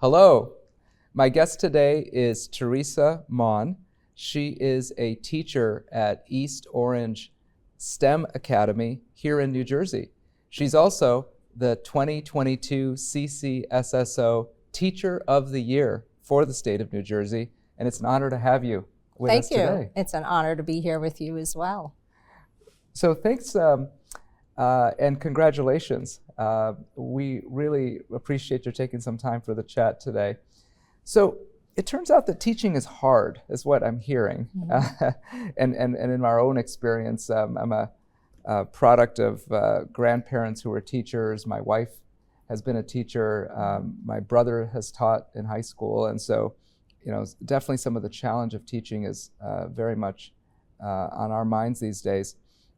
Hello, my guest today is Theresa Maughan. She is a teacher at East Orange STEM Academy here in New Jersey. She's also the 2022 CCSSO Teacher of the Year for the state of New Jersey, and it's an honor to have you with us today. Thank you. It's an honor to be here with you as well. So thanks and congratulations. We really appreciate your taking some time for the chat today. So it turns out that teaching is hard, is what I'm hearing. Mm-hmm. And in our own experience, I'm a product of grandparents who were teachers. My wife has been a teacher. My brother has taught in high school. And so, definitely some of the challenge of teaching is very much on our minds these days.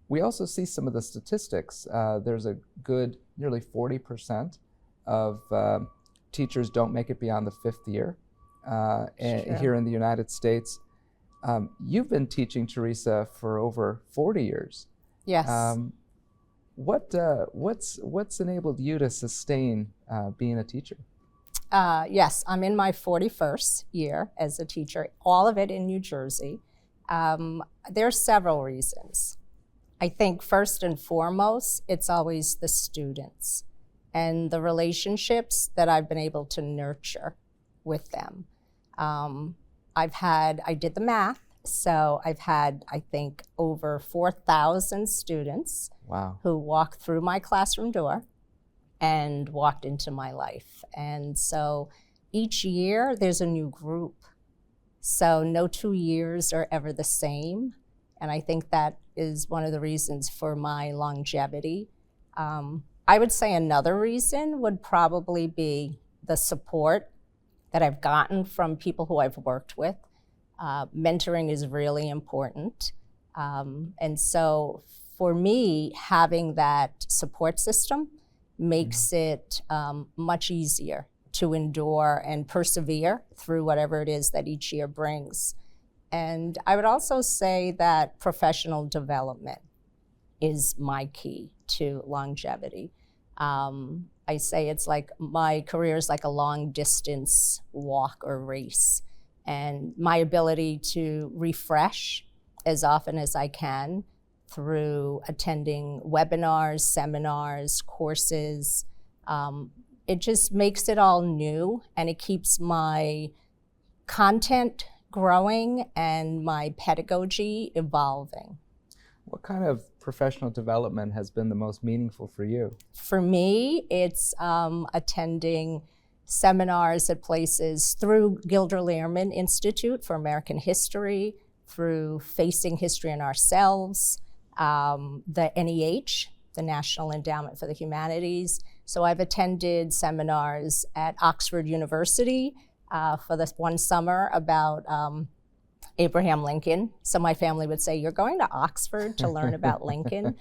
We also see some of the statistics. There's a good nearly 40% of teachers don't make it beyond the 5th year here in the United States. You've been teaching, Theresa, for over 40 years. Yes. What's enabled you to sustain being a teacher? Yes, I'm in my 41st year as a teacher, all of it in New Jersey. There are several reasons. I think first and foremost, it's always the students and the relationships that I've been able to nurture with them. I did the math, so I've had, I think, over 4,000 students who walked through my classroom door and walked into my life. And so each year there's a new group. So no 2 years are ever the same. And I think that is one of the reasons for my longevity. I would say another reason would probably be the support that I've gotten from people who I've worked with. Mentoring is really important. And so for me, having that support system makes it much easier to endure and persevere through whatever it is that each year brings. And I would also say that professional development is my key to longevity. I say it's like my career is like a long distance walk or race. And my ability to refresh as often as I can through attending webinars, seminars, courses, it just makes it all new, and it keeps my content growing and my pedagogy evolving. What kind of professional development has been the most meaningful for you? For me, it's attending seminars at places through Gilder Lehrman Institute for American History, through Facing History in Ourselves, the NEH, the National Endowment for the Humanities. So I've attended seminars at Oxford University for this one summer about Abraham Lincoln. So my family would say, "You're going to Oxford to learn about Lincoln."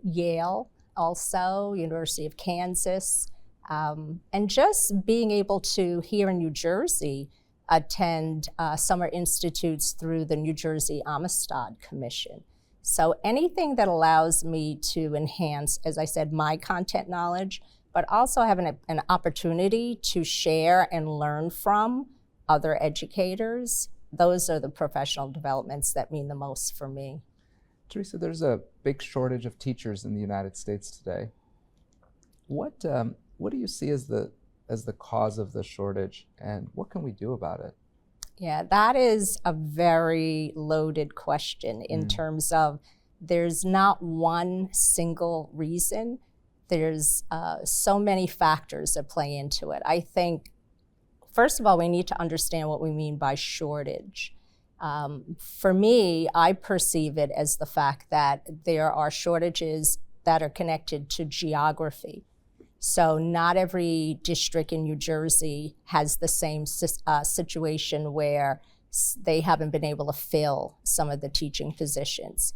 Yale also, University of Kansas. And just being able to, here in New Jersey, attend summer institutes through the New Jersey Amistad Commission. So anything that allows me to enhance, as I said, my content knowledge, but also having an opportunity to share and learn from other educators, those are the professional developments that mean the most for me. Theresa, there's a big shortage of teachers in the United States today. What do you see as the cause of the shortage, and what can we do about it? Yeah, that is a very loaded question in terms of there's not one single reason. There's so many factors that play into it. I think, first of all, we need to understand what we mean by shortage. For me, I perceive it as the fact that there are shortages that are connected to geography. So not every district in New Jersey has the same situation where they haven't been able to fill some of the teaching positions.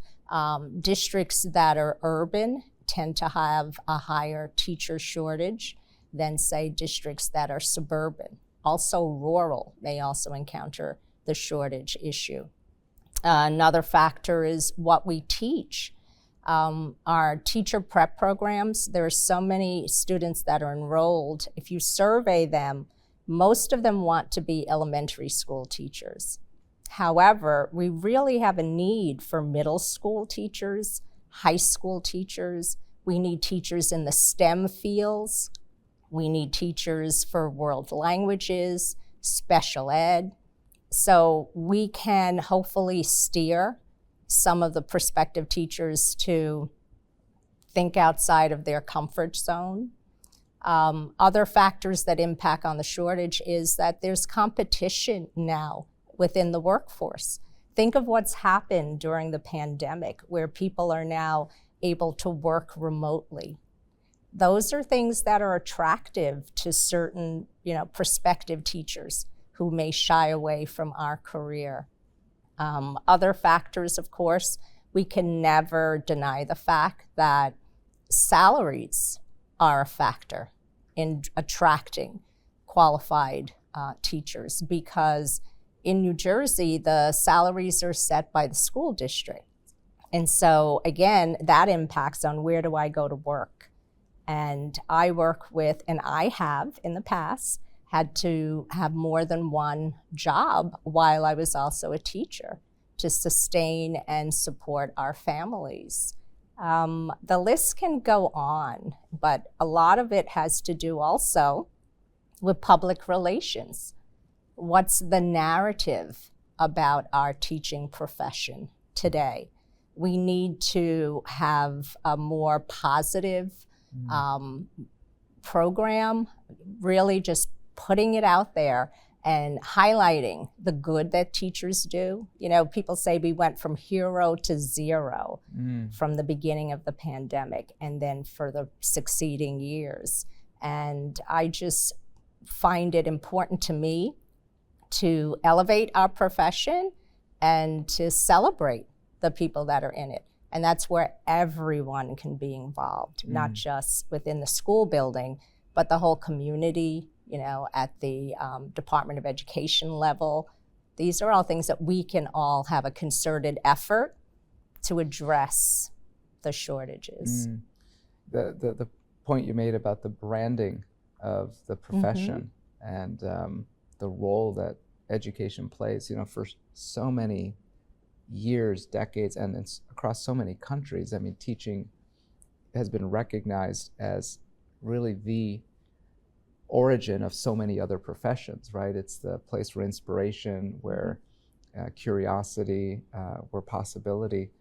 Districts that are urban tend to have a higher teacher shortage than, say, districts that are suburban. Also, rural may also encounter the shortage issue. Another factor is what we teach. Our teacher prep programs, there are so many students that are enrolled. If you survey them, most of them want to be elementary school teachers. However, we really have a need for middle school teachers, high school teachers. We need teachers in the STEM fields. We need teachers for world languages, special ed. So we can hopefully steer some of the prospective teachers to think outside of their comfort zone. Other factors that impact on the shortage is that there's competition now within the workforce. Think of what's happened during the pandemic, where people are now able to work remotely. Those are things that are attractive to certain, prospective teachers who may shy away from our career. Other factors, of course, we can never deny the fact that salaries are a factor in attracting qualified teachers, because in New Jersey, the salaries are set by the school district. And so again, that impacts on where do I go to work. And I work with, and I have in the past, had to have more than one job while I was also a teacher to sustain and support our families. The list can go on, but a lot of it has to do also with public relations. What's the narrative about our teaching profession today? We need to have a more positive program, really just putting it out there and highlighting the good that teachers do. People say we went from hero to zero from the beginning of the pandemic and then for the succeeding years. And I just find it important to me to elevate our profession and to celebrate the people that are in it. And that's where everyone can be involved, not just within the school building, but the whole community, at the Department of Education level. These are all things that we can all have a concerted effort to address the shortages. The point you made about the branding of the profession and the role that education plays, for so many years, decades, and it's across so many countries. I mean, teaching has been recognized as really the origin of so many other professions, right? It's the place for inspiration, where curiosity, where possibility.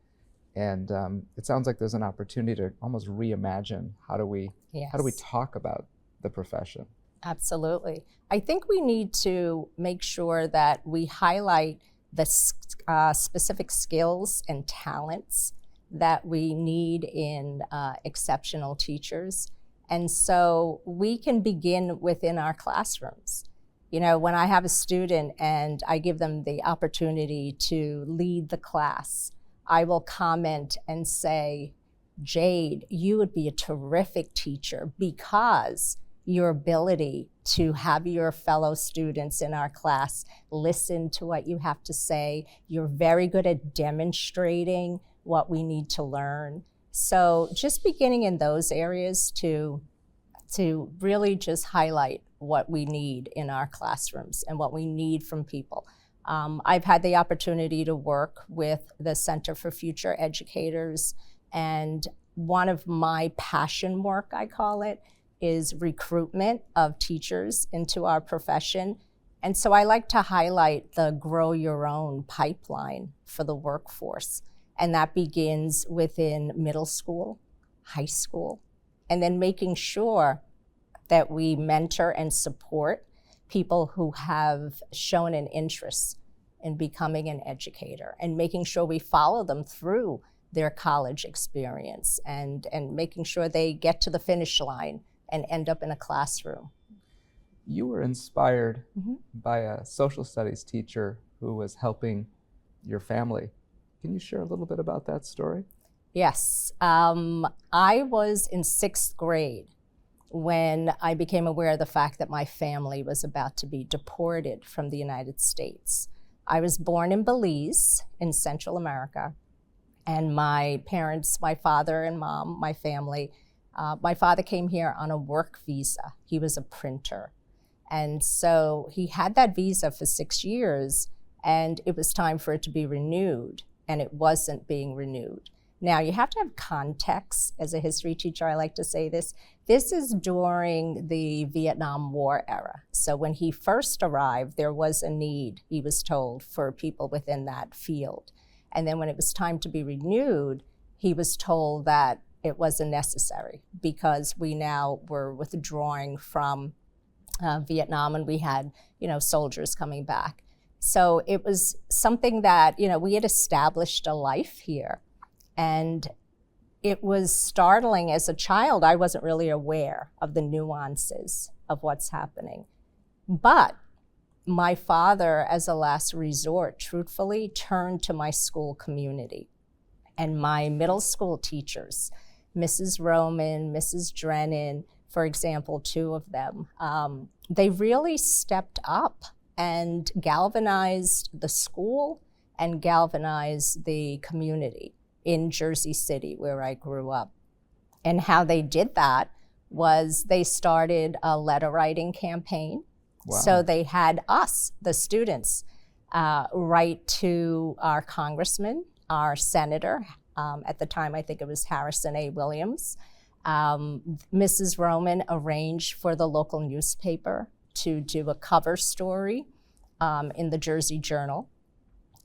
And it sounds like there's an opportunity to almost reimagine how do we talk about the profession. Absolutely. I think we need to make sure that we highlight the specific skills and talents that we need in exceptional teachers. And so we can begin within our classrooms. When I have a student and I give them the opportunity to lead the class, I will comment and say, Jade, you would be a terrific teacher because your ability to have your fellow students in our class listen to what you have to say. You're very good at demonstrating what we need to learn. So just beginning in those areas to really just highlight what we need in our classrooms and what we need from people. I've had the opportunity to work with the Center for Future Educators, and one of my passion work, I call it, is recruitment of teachers into our profession. And so I like to highlight the Grow Your Own pipeline for the workforce. And that begins within middle school, high school, and then making sure that we mentor and support people who have shown an interest in becoming an educator, and making sure we follow them through their college experience and making sure they get to the finish line and end up in a classroom. You were inspired by a social studies teacher who was helping your family. Can you share a little bit about that story? Yes. I was in 6th grade when I became aware of the fact that my family was about to be deported from the United States. I was born in Belize in Central America, And my parents, my father and mom, my family, my father came here on a work visa. He was a printer. And so he had that visa for 6 years, and it was time for it to be renewed, and it wasn't being renewed. Now, you have to have context. As a history teacher, I like to say this. This is during the Vietnam War era. So when he first arrived, there was a need, he was told, for people within that field. And then when it was time to be renewed, he was told that it wasn't necessary because we now were withdrawing from Vietnam, and we had, soldiers coming back. So it was something that, we had established a life here. And it was startling as a child. I wasn't really aware of the nuances of what's happening. But my father, as a last resort, truthfully turned to my school community and my middle school teachers, Mrs. Roman, Mrs. Drennan, for example, two of them. They really stepped up and galvanized the school and galvanized the community in Jersey City, where I grew up. And how they did that was they started a letter writing campaign. Wow. So they had us, the students, write to our congressman, our senator. At the time, I think it was Harrison A. Williams. Mrs. Roman arranged for the local newspaper to do a cover story in the Jersey Journal.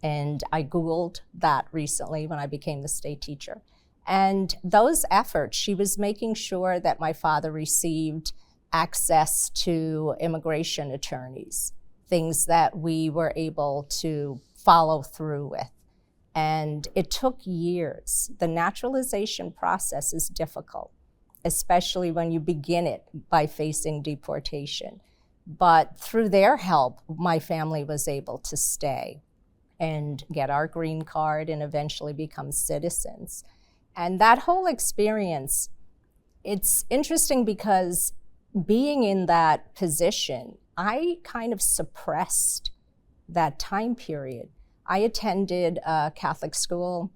And I Googled that recently when I became the state teacher. And those efforts, she was making sure that my father received access to immigration attorneys, things that we were able to follow through with. And it took years. The naturalization process is difficult, especially when you begin it by facing deportation. But through their help, my family was able to stay and get our green card and eventually become citizens. And that whole experience, it's interesting because being in that position, I kind of suppressed that time period. I attended a Catholic school,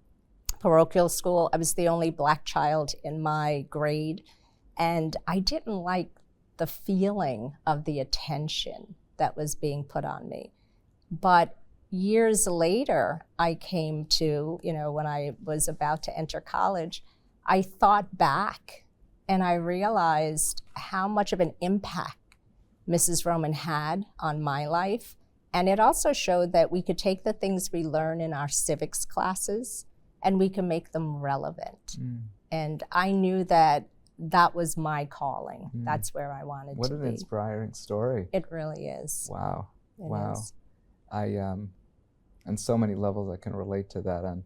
parochial school. I was the only Black child in my grade, and I didn't like the feeling of the attention that was being put on me. But years later, I came to, when I was about to enter college, I thought back and I realized how much of an impact Mrs. Roman had on my life. And it also showed that we could take the things we learn in our civics classes and we can make them relevant. And I knew that that was my calling. That's where I wanted to be. What an inspiring story. It really is. Wow. It is. On so many levels, I can relate to that on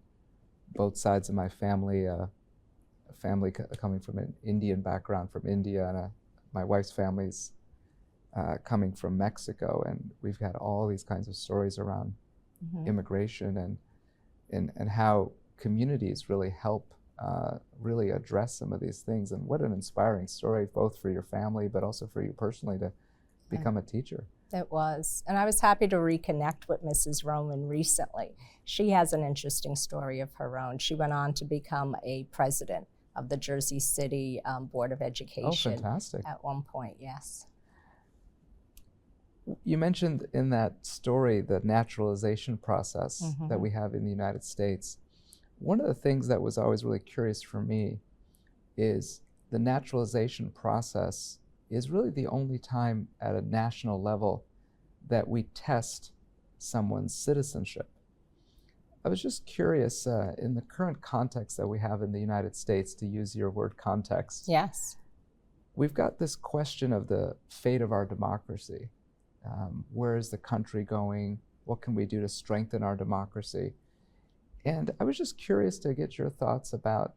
both sides of my family. A family coming from an Indian background from India, and my wife's family's coming from Mexico, and we've got all these kinds of stories around immigration and how communities really help really address some of these things. And what an inspiring story, both for your family, but also for you personally to become a teacher. It was. And I was happy to reconnect with Mrs. Roman recently. She has an interesting story of her own. She went on to become a president of the Jersey City Board of Education. Oh, fantastic. At one point, yes. You mentioned in that story the naturalization process that we have in the United States. One of the things that was always really curious for me is the naturalization process is really the only time at a national level that we test someone's citizenship. I was just curious, in the current context that we have in the United States, to use your word context. Yes. We've got this question of the fate of our democracy. Where is the country going? What can we do to strengthen our democracy? And I was just curious to get your thoughts about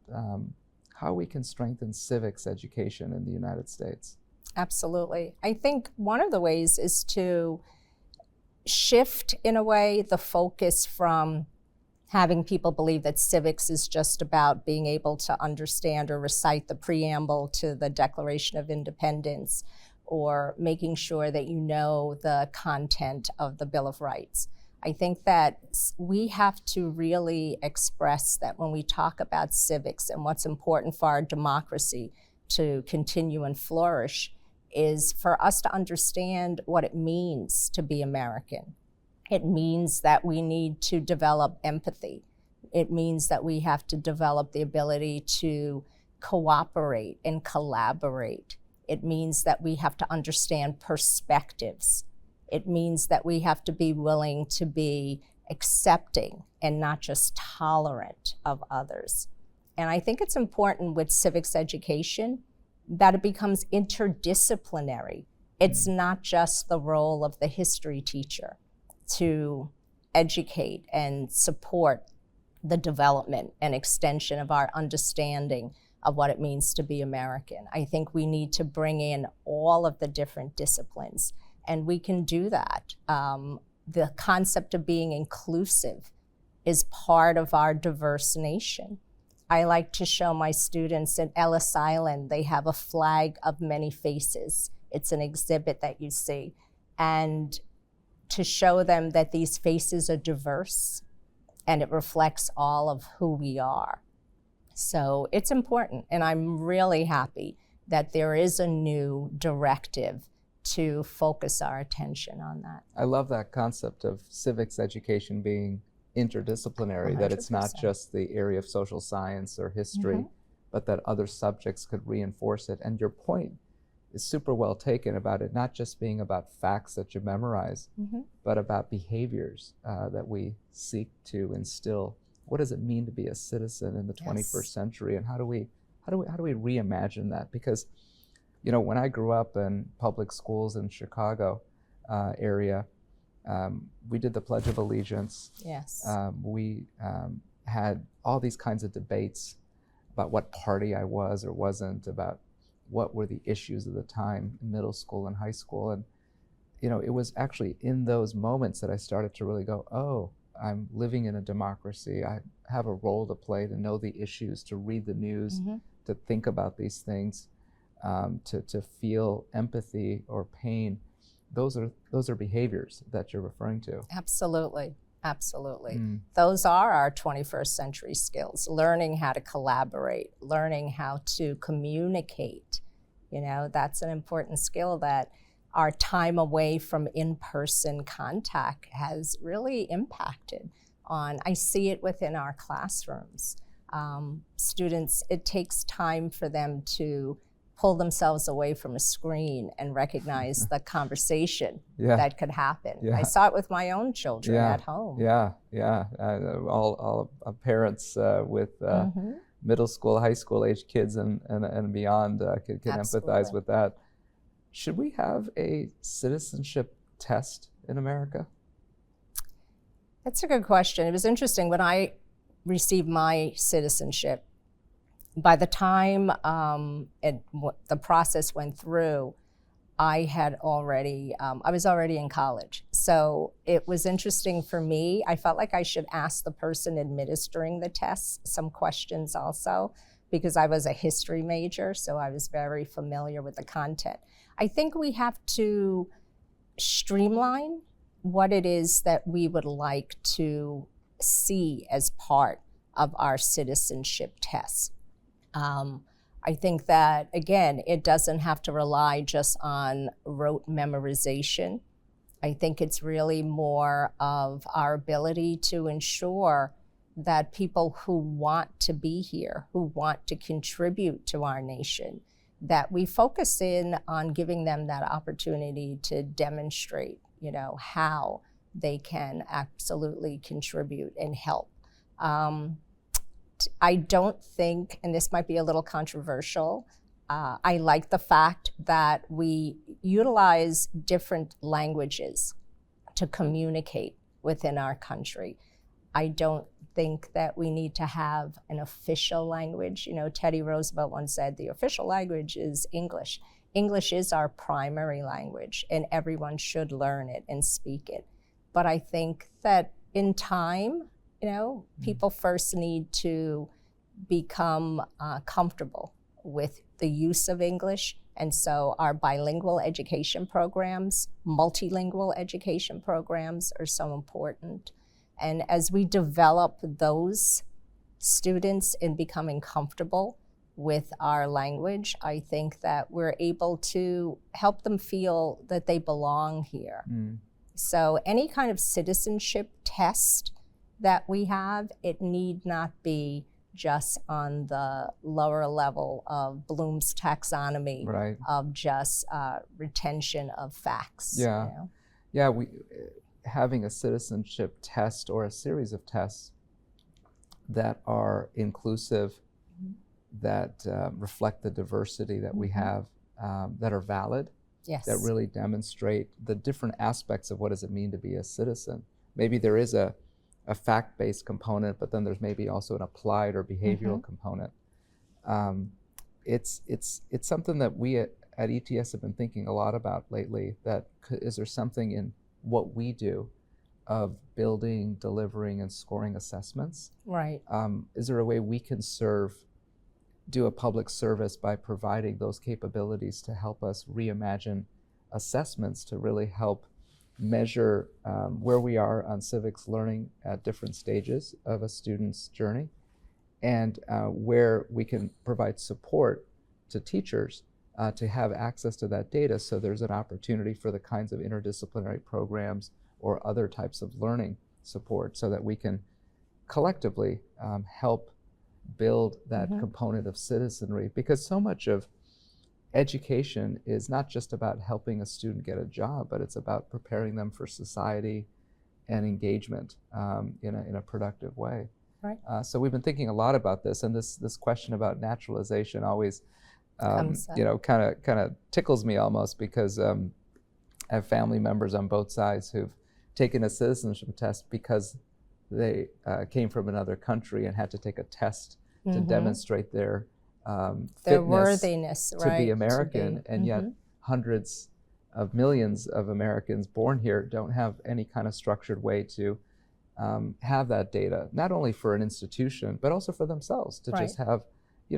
how we can strengthen civics education in the United States. Absolutely. I think one of the ways is to shift, in a way, the focus from having people believe that civics is just about being able to understand or recite the preamble to the Declaration of Independence, or making sure that you know the content of the Bill of Rights. I think that we have to really express that when we talk about civics and what's important for our democracy to continue and flourish is for us to understand what it means to be American. It means that we need to develop empathy. It means that we have to develop the ability to cooperate and collaborate. It means that we have to understand perspectives. It means that we have to be willing to be accepting and not just tolerant of others. And I think it's important with civics education that it becomes interdisciplinary. It's not just the role of the history teacher to educate and support the development and extension of our understanding of what it means to be American. I think we need to bring in all of the different disciplines, and we can do that. The concept of being inclusive is part of our diverse nation. I like to show my students at Ellis Island, they have a flag of many faces. It's an exhibit that you see. And to show them that these faces are diverse and it reflects all of who we are. So it's important, and I'm really happy that there is a new directive to focus our attention on that. I love that concept of civics education being interdisciplinary, 100%. that it's not just the area of social science or history, but that other subjects could reinforce it. And your point is super well taken about it not just being about facts that you memorize, but about behaviors that we seek to instill. What does it mean to be a citizen in the 21st century, and how do we reimagine that? Because, you know, when I grew up in public schools in Chicago area, we did the Pledge of Allegiance. Yes. We had all these kinds of debates about what party I was or wasn't, about what were the issues of the time in middle school and high school. And, you know, it was actually in those moments that I started to really go, oh, I'm living in a democracy. I have a role to play, to know the issues, to read the news, to think about these things, to feel empathy or pain. Those are behaviors that you're referring to. Absolutely. Absolutely. Those are our 21st century skills, learning how to collaborate, learning how to communicate. You know, that's an important skill that our time away from in-person contact has really impacted on. I see it within our classrooms. Students, it takes time for them to pull themselves away from a screen and recognize the conversation that could happen. I saw it with my own children at home. All parents with middle school, high school age kids and beyond can empathize with that. Should we have a citizenship test in America? That's a good question. It was interesting when I received my citizenship. By the time the process went through, I was already in college. So it was interesting for me. I felt like I should ask the person administering the tests some questions also, because I was a history major, so I was very familiar with the content. I think we have to streamline what it is that we would like to see as part of our citizenship tests. I think that, again, it doesn't have to rely just on rote memorization. I think it's really more of our ability to ensure that people who want to be here, who want to contribute to our nation, that we focus in on giving them that opportunity to demonstrate, you know, how they can absolutely contribute and help. I don't think, and this might be a little controversial, I like the fact that we utilize different languages to communicate within our country. I don't think that we need to have an official language. You know, Teddy Roosevelt once said the official language is English. English is our primary language, and everyone should learn it and speak it. But I think that in time, you know, people first need to become comfortable with the use of English, And so our bilingual education programs, multilingual education programs are so important. And as we develop those students in becoming comfortable with our language, I think that we're able to help them feel that they belong here. So any kind of citizenship test that we have, it need not be just on the lower level of Bloom's taxonomy, right, of just retention of facts. Yeah, you know? Yeah. Having a citizenship test or a series of tests that are inclusive, that reflect the diversity that we have, that are valid, Yes. that really demonstrate the different aspects of what does it mean to be a citizen. Maybe there is a fact-based component, but then there's maybe also an applied or behavioral component. It's something that we at ETS have been thinking a lot about lately, that is there something in what we do of building, delivering, and scoring assessments? Right. Is there a way we can do a public service by providing those capabilities to help us reimagine assessments to really help measure where we are on civics learning at different stages of a student's journey, and where we can provide support to teachers to have access to that data, so there's an opportunity for the kinds of interdisciplinary programs or other types of learning support, so that we can collectively help build that component of citizenry. Because so much of education is not just about helping a student get a job, but it's about preparing them for society and engagement in a productive way. Right. So we've been thinking a lot about this, and this question about naturalization always kind of tickles me almost, because I have family members on both sides who've taken a citizenship test because they came from another country and had to take a test to demonstrate their worthiness, to be American, and yet hundreds of millions of Americans born here don't have any kind of structured way to have that data, not only for an institution, but also for themselves, to just have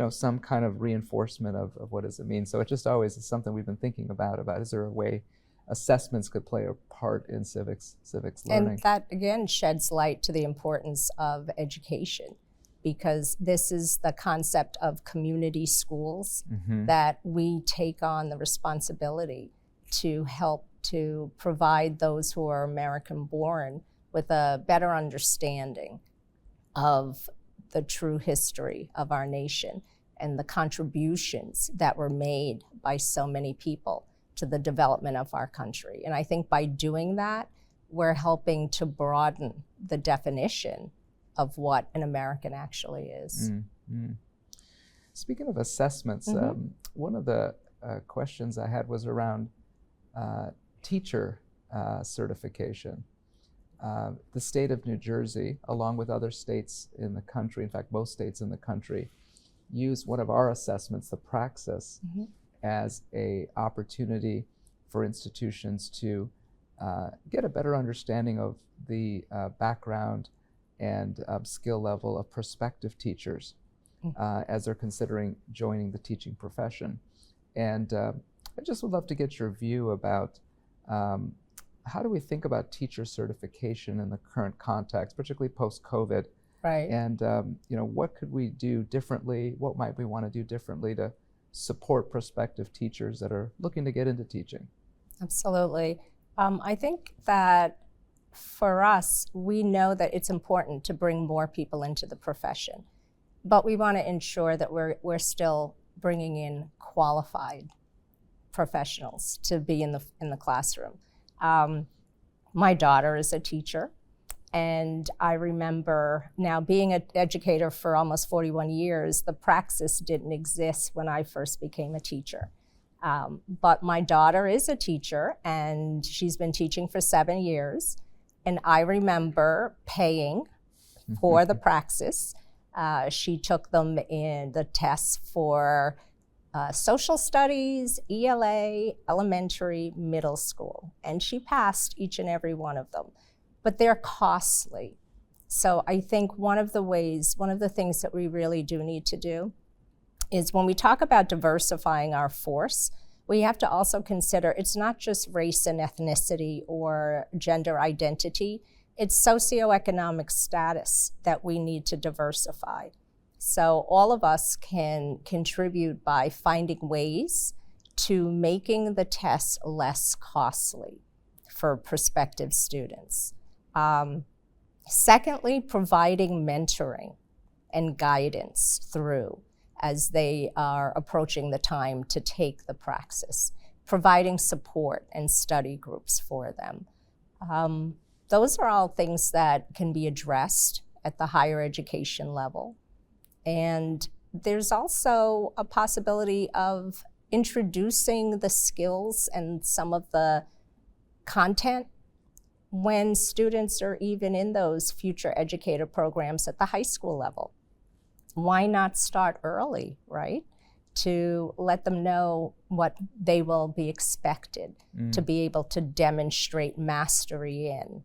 some kind of reinforcement of what does it mean. So it just always is something we've been thinking about is there a way assessments could play a part in civics learning? And that, again, sheds light to the importance of education, because this is the concept of community schools, that we take on the responsibility to help to provide those who are American born with a better understanding of the true history of our nation and the contributions that were made by so many people to the development of our country. And I think by doing that, we're helping to broaden the definition of what an American actually is. Speaking of assessments, one of the questions I had was around teacher certification. The state of New Jersey, along with other states in the country, in fact, most states in the country, use one of our assessments, the Praxis, as an opportunity for institutions to get a better understanding of the background and skill level of prospective teachers as they're considering joining the teaching profession. And I just would love to get your view about how do we think about teacher certification in the current context, particularly post-COVID? Right. And what could we do differently? What might we want to do differently to support prospective teachers that are looking to get into teaching? Absolutely. I think that for us, we know that it's important to bring more people into the profession, but we want to ensure that we're still bringing in qualified professionals to be in the classroom. My daughter is a teacher, and I remember, now being an educator for almost 41 years, the Praxis didn't exist when I first became a teacher. But my daughter is a teacher, and she's been teaching for 7 years. And I remember paying for the Praxis. She took them in the tests for social studies, ELA, elementary, middle school, and she passed each and every one of them. But they're costly. So I think one of the things that we really do need to do is, when we talk about diversifying our force, we have to also consider it's not just race and ethnicity or gender identity, it's socioeconomic status that we need to diversify. So all of us can contribute by finding ways to making the tests less costly for prospective students. Secondly, providing mentoring and guidance through as they are approaching the time to take the praxis, providing support and study groups for them. Those are all things that can be addressed at the higher education level. And there's also a possibility of introducing the skills and some of the content when students are even in those future educator programs at the high school level. Why not start early, right? To let them know what they will be expected to be able to demonstrate mastery in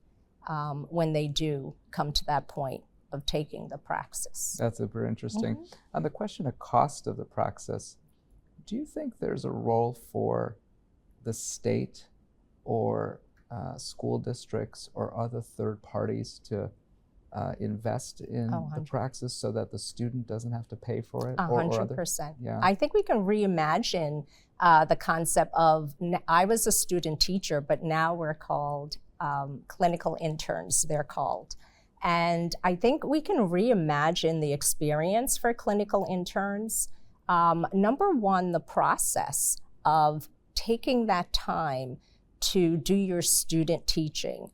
when they do come to that point of taking the praxis. That's super interesting. On the question of cost of the praxis, do you think there's a role for the state or school districts or other third parties to invest in the praxis so that the student doesn't have to pay for it? 100%. Yeah. I think we can reimagine the concept of, I was a student teacher, but now we're called clinical interns, they're called. And I think we can reimagine the experience for clinical interns. Number one, the process of taking that time to do your student teaching.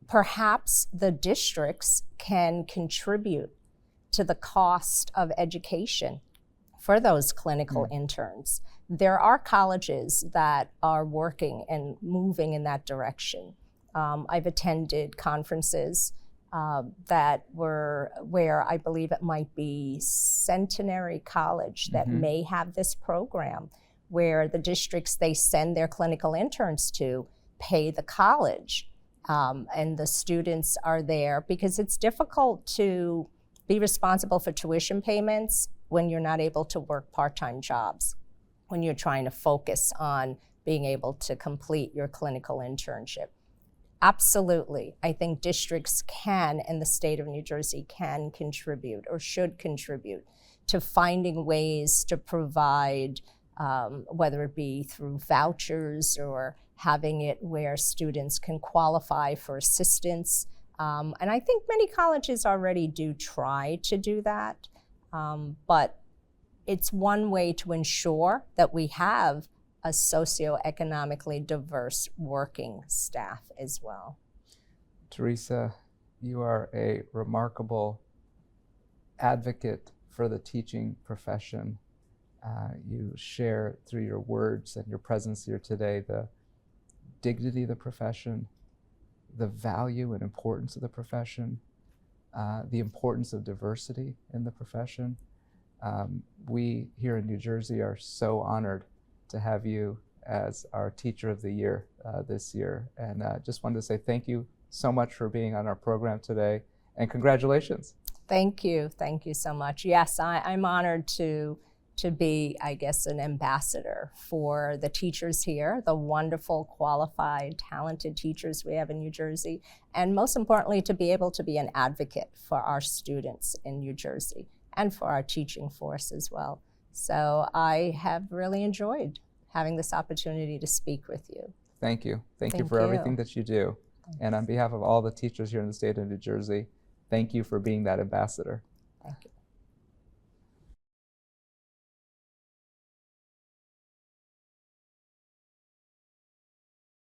Perhaps the districts can contribute to the cost of education for those clinical interns. There are colleges that are working and moving in that direction. I've attended conferences that were where I believe it might be Centenary College that may have this program where the districts they send their clinical interns to pay the college. And the students are there because it's difficult to be responsible for tuition payments when you're not able to work part-time jobs, when you're trying to focus on being able to complete your clinical internship. Absolutely, I think districts can, and the state of New Jersey can contribute or should contribute to finding ways to provide, whether it be through vouchers or having it where students can qualify for assistance. And I think many colleges already do try to do that, but it's one way to ensure that we have a socioeconomically diverse working staff as well. Theresa, you are a remarkable advocate for the teaching profession. You share through your words and your presence here today the dignity of the profession, the value and importance of the profession, the importance of diversity in the profession. We here in New Jersey are so honored to have you as our Teacher of the Year this year. And just wanted to say thank you so much for being on our program today, and congratulations. Thank you so much. Yes, I'm honored to be, I guess, an ambassador for the teachers here, the wonderful, qualified, talented teachers we have in New Jersey, and most importantly, to be able to be an advocate for our students in New Jersey and for our teaching force as well. So I have really enjoyed having this opportunity to speak with you. Thank you. Thank you for everything that you do. Thanks. And on behalf of all the teachers here in the state of New Jersey, thank you for being that ambassador. Thank you.